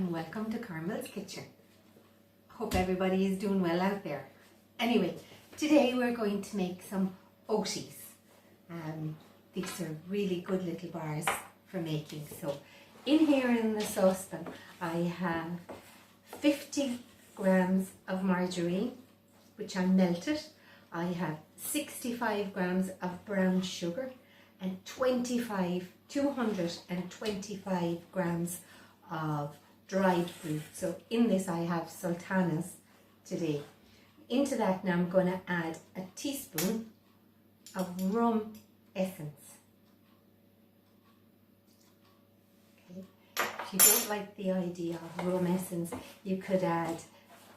and welcome to Carmel's Kitchen. Hope everybody is doing well out there. Anyway, today we're going to make some Oaties. These are really good little bars for making. So in here in the saucepan I have 50 grams of margarine, which I melted. I have 65 grams of brown sugar and 225 grams of dried fruit. So in this I have sultanas today. Into that now I'm going to add a teaspoon of rum essence. Okay. If you don't like the idea of rum essence, you could add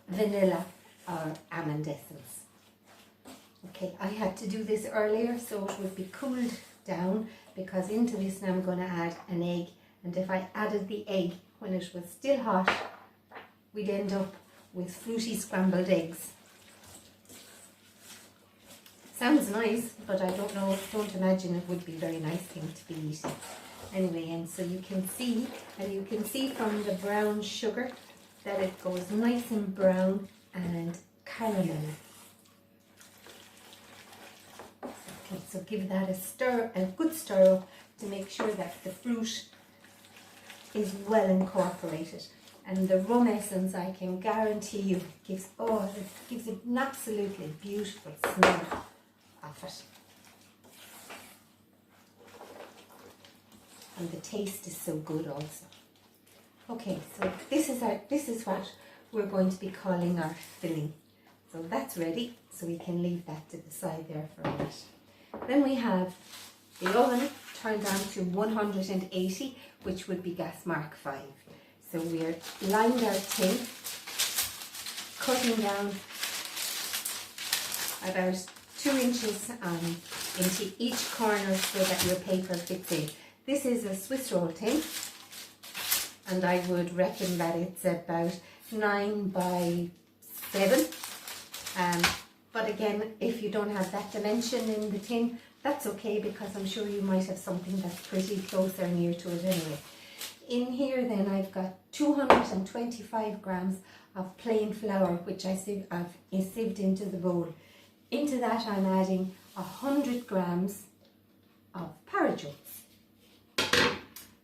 vanilla or almond essence. Okay, I had to do this earlier so it would be cooled down, because into this now I'm going to add an egg, and if I added the egg when it was still hot, we'd end up with fruity scrambled eggs. Sounds nice, but I don't imagine it would be a very nice thing to be eating. Anyway, and so you can see from the brown sugar that it goes nice and brown and caramel. Okay, so give that a good stir up to make sure that the fruit is well incorporated. And the rum essence, I can guarantee you, gives an absolutely beautiful smell of it. And the taste is so good also. Okay, so this is what we're going to be calling our filling. So that's ready, so we can leave that to the side there for a minute. Then we have the oven turned on to 180, which would be gas mark 5. So we're lined our tin, cutting down about 2 inches into each corner so that your paper fits in. This is a Swiss roll tin, and I would reckon that it's about 9 by 7. But again, if you don't have that dimension in the tin, that's okay, because I'm sure you might have something that's pretty close or near to it anyway. In here then I've got 225 grams of plain flour, which I've sieved into the bowl. Into that I'm adding 100 grams of porridge oats.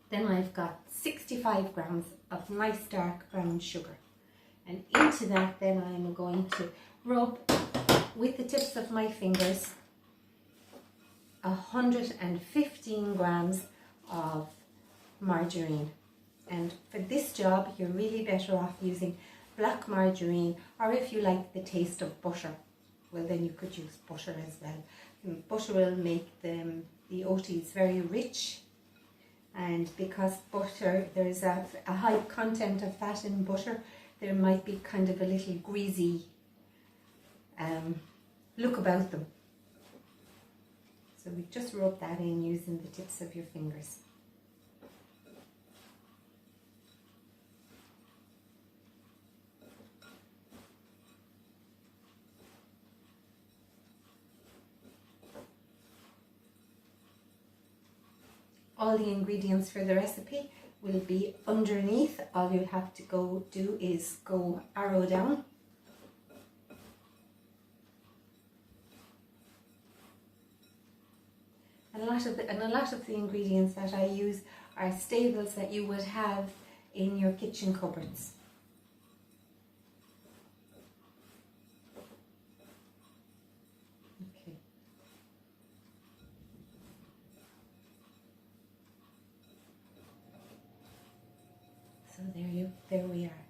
Then I've got 65 grams of nice dark brown sugar. And into that then I'm going to rub with the tips of my fingers 115 grams of margarine. And for this job you're really better off using black margarine, or if you like the taste of butter, well then you could use butter as well. Butter will make the Oaties very rich, and because butter, there's a high content of fat in butter, there might be kind of a little greasy look about them. So we just rub that in using the tips of your fingers. All the ingredients for the recipe will be underneath. All you have to do is go arrow down. And a lot of the ingredients that I use are staples that you would have in your kitchen cupboards. Okay. So there we are.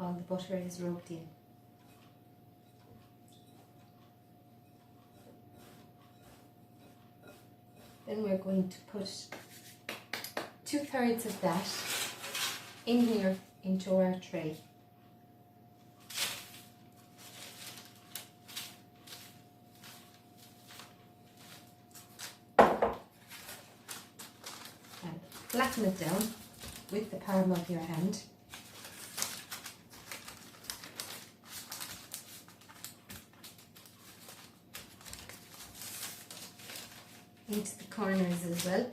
All the butter is rubbed in. Then we're going to put 2/3 of that in here into our tray. And flatten it down with the palm of your hand. Into the corners as well.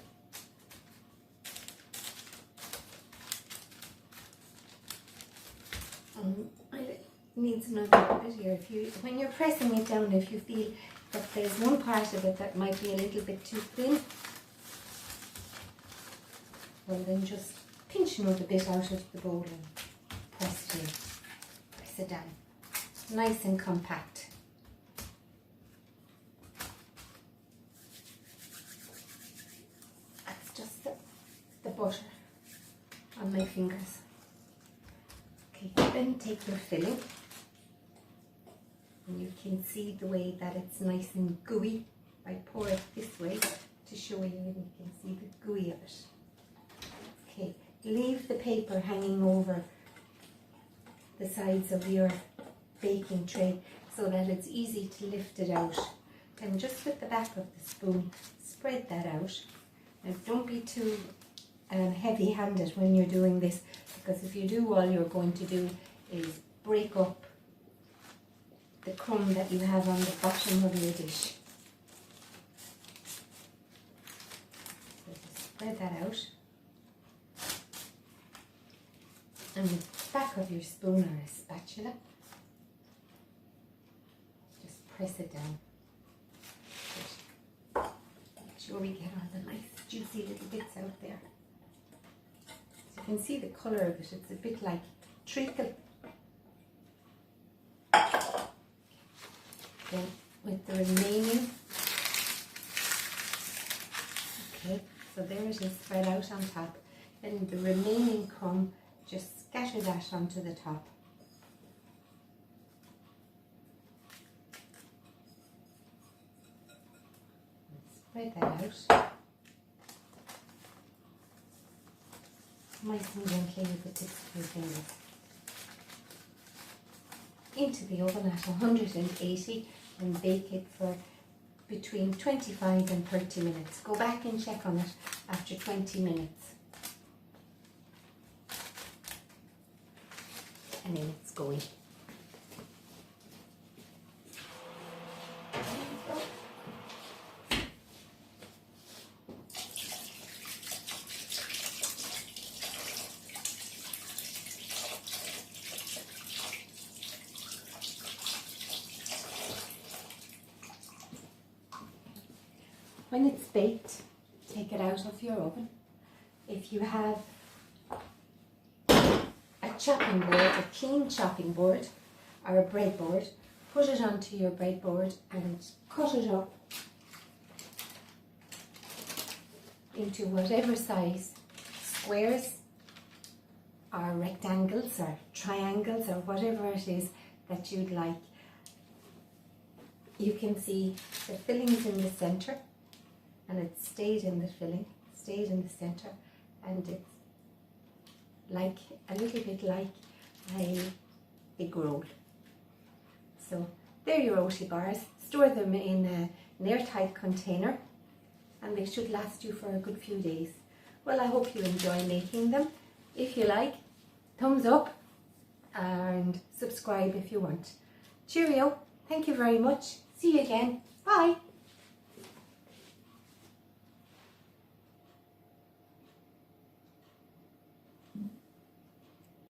another bit here. When you're pressing it down, if you feel that there's one part of it that might be a little bit too thin, well then just pinch another bit out of the bowl and press it in. Press it down. Nice and compact. That's just the butter on my fingers. Okay, then take your filling. And you can see the way that it's nice and gooey. I pour it this way to show you, and you can see the gooey of it. Okay, leave the paper hanging over the sides of your baking tray so that it's easy to lift it out. And just with the back of the spoon, spread that out. Now don't be too heavy-handed when you're doing this, because if you do, all you're going to do is break up the crumb that you have on the bottom of your dish. So just spread that out. And the back of your spoon or a spatula, just press it down. Make sure we get all the nice juicy little bits out there. So you can see the colour of it, it's a bit like treacle. Then with the remaining, okay, so there it is spread out on top. Then the remaining crumb, just scatter that onto the top. And spread that out. Nice and gently with the tips of your fingers. Into the oven at 180 and bake it for between 25 and 30 minutes. Go back and check on it after 20 minutes. And then it's going. When it's baked, take it out of your oven. If you have a chopping board, a clean chopping board or a breadboard, put it onto your breadboard and cut it up into whatever size squares or rectangles or triangles or whatever it is that you'd like. You can see the fillings in the center, and it stayed in the filling, stayed in the center, and it's like a little bit like a egg roll. So they're your Oatie bars. Store them in an airtight container and they should last you for a good few days. Well, I hope you enjoy making them. If you like, thumbs up and subscribe if you want. Cheerio. Thank you very much. See you again. Bye.